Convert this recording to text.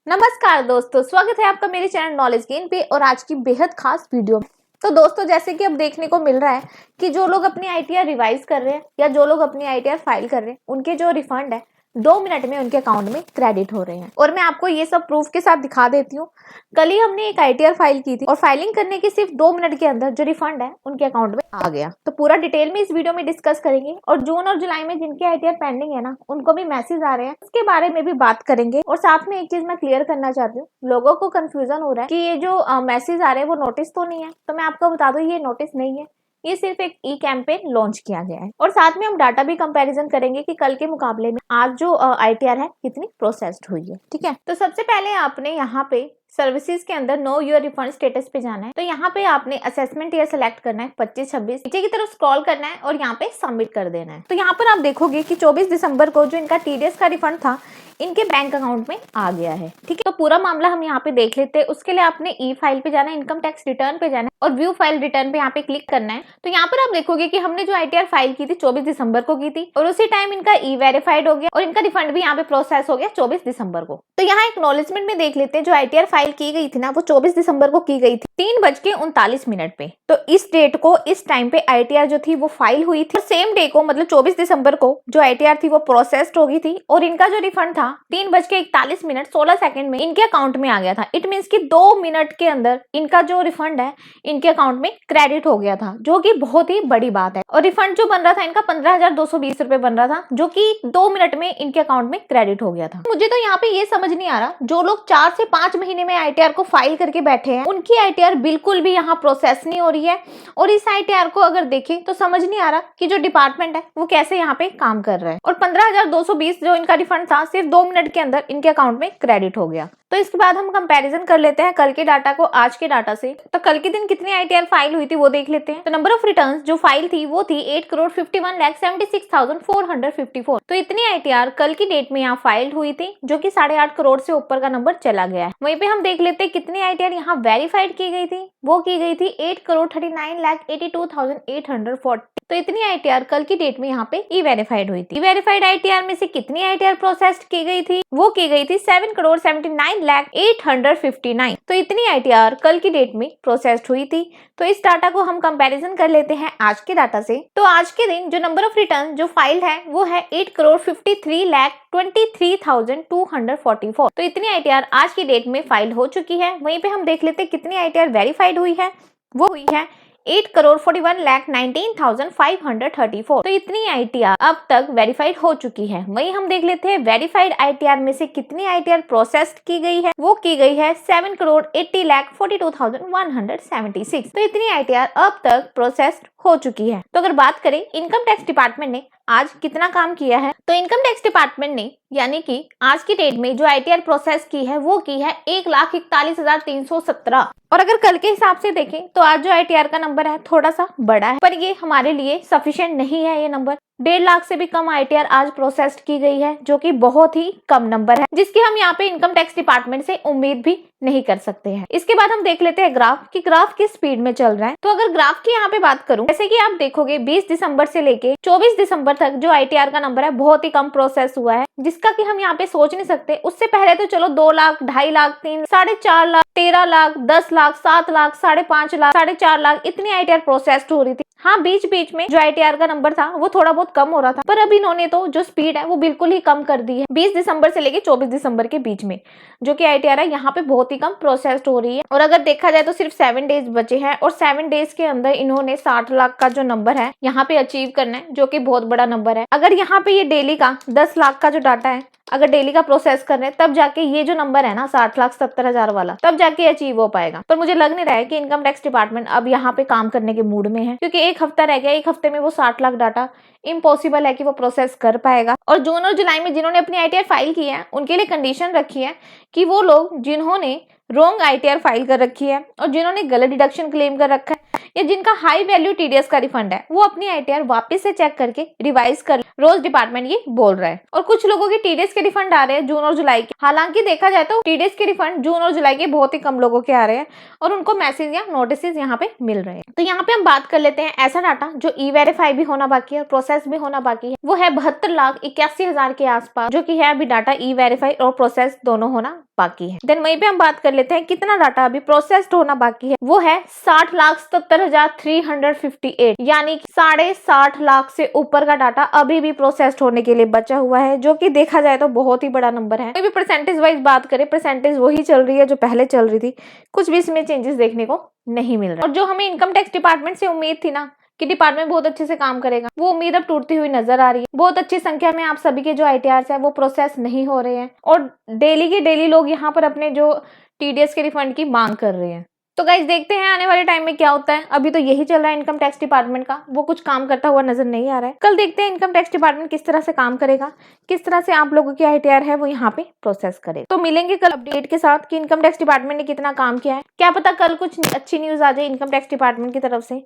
नमस्कार दोस्तों, स्वागत है आपका मेरे चैनल नॉलेज गेन पे और आज की बेहद खास वीडियो में। तो दोस्तों, जैसे कि अब देखने को मिल रहा है कि जो लोग अपनी आईटीआर रिवाइज कर रहे हैं या जो लोग अपनी आईटीआर फाइल कर रहे हैं, उनके जो रिफंड है 2 मिनट में उनके अकाउंट में क्रेडिट हो रहे हैं। और मैं आपको ये सब प्रूफ के साथ दिखा देती हूँ। कल ही हमने एक आईटीआर फाइल की थी और फाइलिंग करने के सिर्फ 2 मिनट के अंदर जो रिफंड है उनके अकाउंट में आ गया। तो पूरा डिटेल में इस वीडियो में डिस्कस करेंगे और जून और जुलाई में जिनके आईटीआर पेंडिंग है ना, उनको भी मैसेज आ रहे हैं, उसके बारे में भी बात करेंगे। और साथ में एक चीज मैं क्लियर करना चाहती हूँ, लोगों को कंफ्यूजन हो रहा है कि ये जो मैसेज आ रहे हैं वो नोटिस तो नहीं है। तो मैं आपको बता दूं, ये नोटिस नहीं है, ये सिर्फ एक ई कैंपेन लॉन्च किया गया है। और साथ में हम डाटा भी कंपैरिजन करेंगे कि कल के मुकाबले में आज जो आईटीआर है कितनी प्रोसेस्ड हुई है। ठीक है, तो सबसे पहले आपने यहाँ पे सर्विसेज के अंदर नो योर रिफंड स्टेटस पे जाना है। तो यहाँ पे आपने असेसमेंट ईयर सेलेक्ट करना है 25-26, नीचे की तरफ स्क्रॉल करना है और यहाँ पे सबमिट कर देना है। तो यहाँ पर आप देखोगे कि 24 दिसंबर को जो इनका टीडीएस का रिफंड था इनके बैंक अकाउंट में आ गया है। ठीक है, तो पूरा मामला हम यहाँ पे देख लेते हैं। उसके लिए आपने ई फाइल पे जाना है, इनकम टैक्स रिटर्न पे जाना है और व्यू फाइल रिटर्न पे यहाँ पे क्लिक करना है। तो यहाँ पर आप देखोगे कि हमने जो आईटीआर फाइल की थी 24 दिसंबर को की थी और उसी टाइम इनका ई वेरीफाइड हो गया और इनका रिफंड भी यहाँ पे प्रोसेस हो गया 24 दिसंबर को। तो यहाँ एक्नॉलेजमेंट में देख लेते हैं, जो आईटीआर फाइल की गई थी ना वो 24 दिसंबर को की गई थी 3:39 पे। तो इस डेट को, इस टाइम पे आईटीआर जो थी वो फाइल हुई थी और सेम डे को मतलब 24 दिसंबर को जो आईटीआर थी वो प्रोसेस्ड हो गई थी और इनका जो रिफंड था 3:41:16 में इनके अकाउंट में आ गया था। इट मीन्स कि 2 मिनट के अंदर इनका जो रिफंड है इनके अकाउंट में क्रेडिट हो गया था, जो कि बहुत ही बड़ी बात है। और रिफंड जो बन रहा था इनका 15,220 रुपए बन रहा था, जो कि 2 मिनट में इनके अकाउंट में क्रेडिट हो गया था। मुझे तो यहाँ पे ये समझ नहीं आ रहा, जो लोग 4 से 5 महीने में आईटीआर को फाइल करके बैठे हैं उनकी आईटीआर बिल्कुल भी यहाँ प्रोसेस नहीं हो रही है। और इस आईटीआर को अगर देखें तो समझ नहीं आ रहा कि जो डिपार्टमेंट है वो कैसे यहाँ पे काम कर रहा है। और 15,220 जो इनका रिफंड था सिर्फ 2 मिनट के अंदर इनके अकाउंट में क्रेडिट हो गया। तो इसके बाद हम कंपैरिजन कर लेते हैं कल के डाटा को आज के डाटा से। तो कल के दिन कितनी आईटीआर फाइल हुई थी वो देख लेते हैं। तो नंबर ऑफ रिटर्न्स जो फाइल थी वो थी 8,51,76,454। तो इतनी आईटीआर कल की डेट में यहाँ फाइल हुई थी, जो कि 8.5 करोड़ से ऊपर का नंबर चला गया है। वहीं पे हम देख लेते हैं कितनी आईटीआर यहाँ वेरीफाइड की गई थी, वो की गई थी 8,39,82,840। तो इतनी आईटीआर कल की डेट में यहाँ पे ई वेरीफाइड हुई थी। ई वेरीफाइड आईटीआर में से कितनी आईटीआर प्रोसेस्ड की गई थी, वो की गई थी 7,79,859। तो इतनी आईटीआर कल की डेट में प्रोसेस्ड हुई थी। तो इस डाटा को हम कंपैरिजन कर लेते हैं आज के डाटा से। तो आज के दिन जो नंबर ऑफ रिटर्न जो फाइल है वो है 8,53,23,244। तो इतनी आईटीआर आज की डेट में फाइल हो चुकी है। वहीं पे हम देख लेते हैं कितनी आईटीआर वेरीफाइड हुई है, वो हुई है 8,41,19,534। तो इतनी आईटीआर अब तक वेरीफाइड हो चुकी है। वहीं हम देख लेते हैं वेरीफाइड आईटीआर में से कितनी आईटीआर प्रोसेस्ड की गई है, वो की गई है 7,80,42,176। तो इतनी आईटीआर अब तक प्रोसेस्ड हो चुकी है। तो अगर बात करें इनकम टैक्स डिपार्टमेंट ने आज कितना काम किया है, तो इनकम टैक्स डिपार्टमेंट ने यानी कि आज की डेट में जो आईटीआर प्रोसेस की है वो की है 1,41,317। और अगर कल के हिसाब से देखें तो आज जो आईटीआर का नंबर है थोड़ा सा बड़ा है, पर ये हमारे लिए सफिशिएंट नहीं है। ये नंबर 1.5 लाख से भी कम आईटीआर आज प्रोसेस्ड की गई है, जो कि बहुत ही कम नंबर है, जिसकी हम यहाँ पे इनकम टैक्स डिपार्टमेंट से उम्मीद भी नहीं कर सकते हैं। इसके बाद हम देख लेते हैं ग्राफ कि ग्राफ किस स्पीड में चल रहा है। तो अगर ग्राफ की यहाँ पे बात करूं, जैसे कि आप देखोगे 20 दिसंबर से लेके 24 दिसंबर तक जो आईटीआर का नंबर है बहुत ही कम प्रोसेस हुआ है, जिसका कि हम यहाँ पे सोच नहीं सकते। उससे पहले तो चलो 2 लाख, 2.5 लाख, 3, 4.5 लाख, 13 लाख, 10 लाख, 7 लाख, 5.5 लाख, 4.5 लाख इतनी आईटीआर प्रोसेस्ड हो रही थी। हाँ, बीच बीच में जो आईटीआर का नंबर था वो थोड़ा बहुत कम हो रहा था, पर अब इन्होंने तो जो स्पीड है वो बिल्कुल ही कम कर दी है। 20 दिसंबर से लेके 24 दिसंबर के बीच में जो कि आईटीआर है यहाँ पे बहुत ही कम प्रोसेस्ड हो रही है। और अगर देखा जाए तो सिर्फ 7 डेज बचे हैं और 7 डेज के अंदर इन्होंने 60 लाख का जो नंबर है यहाँ पे अचीव करना है, जो कि बहुत बड़ा नंबर है। अगर यहाँ पे ये डेली का 10 लाख का जो डाटा है अगर डेली का प्रोसेस कर रहे हैं तब जाके ये जो नंबर है ना 60,70,000 वाला तब जाके अचीव हो पाएगा। पर मुझे लग नहीं रहा है कि इनकम टैक्स डिपार्टमेंट अब यहाँ पे काम करने के मूड में है, क्योंकि एक हफ्ता रह गया। एक हफ्ते में वो 60 लाख डाटा इम्पॉसिबल है कि वो प्रोसेस कर पाएगा। और जून और जुलाई में जिन्होंने अपनी आईटीआर फाइल की है उनके लिए कंडीशन रखी है कि वो लोग जिन्होंने रॉन्ग आईटीआर फाइल कर रखी है और जिन्होंने गलत डिडक्शन क्लेम कर रखा है या जिनका हाई वैल्यू टीडीएस का रिफंड है वो अपनी आईटीआर वापस से चेक करके रिवाइज कर, रोज डिपार्टमेंट ये बोल रहा है। और कुछ लोगों के टीडीएस के रिफंड आ रहे हैं जून और जुलाई के। हालांकि देखा जाए तो टीडीएस के रिफंड जून और जुलाई के बहुत ही कम लोगों के आ रहे हैं और उनको मैसेज या नोटिस यहाँ पे मिल रहे हैं। तो यहाँ पे हम बात कर लेते हैं ऐसा डाटा जो ई वेरीफाई भी होना बाकी है और प्रोसेस भी होना बाकी है। वो है 72,81,000 के आसपास, जो कि है अभी डाटा ई वेरीफाई और प्रोसेस दोनों होना बाकी है। देन वहीं पे हम बात कर लेते हैं कितना डाटा अभी प्रोसेस्ड होना बाकी है। वो है 60,77,358, यानी 60.5 लाख से ऊपर का डाटा अभी भी प्रोसेस्ड होने के लिए बचा हुआ है, जो कि देखा जाए तो बहुत ही बड़ा नंबर है। कोई भी परसेंटेज वाइज बात करें, परसेंटेज वही चल रही है जो पहले चल रही थी, कुछ भी इसमें चेंजेस देखने को नहीं मिल रहा। और जो हमें इनकम टैक्स डिपार्टमेंट से उम्मीद थी ना कि डिपार्टमेंट बहुत अच्छे से काम करेगा, वो उम्मीद अब टूटती हुई नजर आ रही है। बहुत अच्छी संख्या में आप सभी के जो आईटीआर है वो प्रोसेस नहीं हो रहे हैं और डेली के डेली लोग यहाँ पर अपने जो टीडीएस के रिफंड की मांग कर रहे हैं। तो गाइस देखते हैं आने वाले टाइम में क्या होता है। अभी तो यही चल रहा है इनकम टैक्स डिपार्टमेंट का, वो कुछ काम करता हुआ नजर नहीं आ रहा है। कल देखते हैं इनकम टैक्स डिपार्टमेंट किस तरह से काम करेगा, किस तरह से आप लोगों की आईटीआर है वो यहाँ पे प्रोसेस करे। तो मिलेंगे कल अपडेट के साथ कि इनकम टैक्स डिपार्टमेंट ने कितना काम किया है। क्या पता कल कुछ अच्छी न्यूज आ जाए इनकम टैक्स डिपार्टमेंट की तरफ से।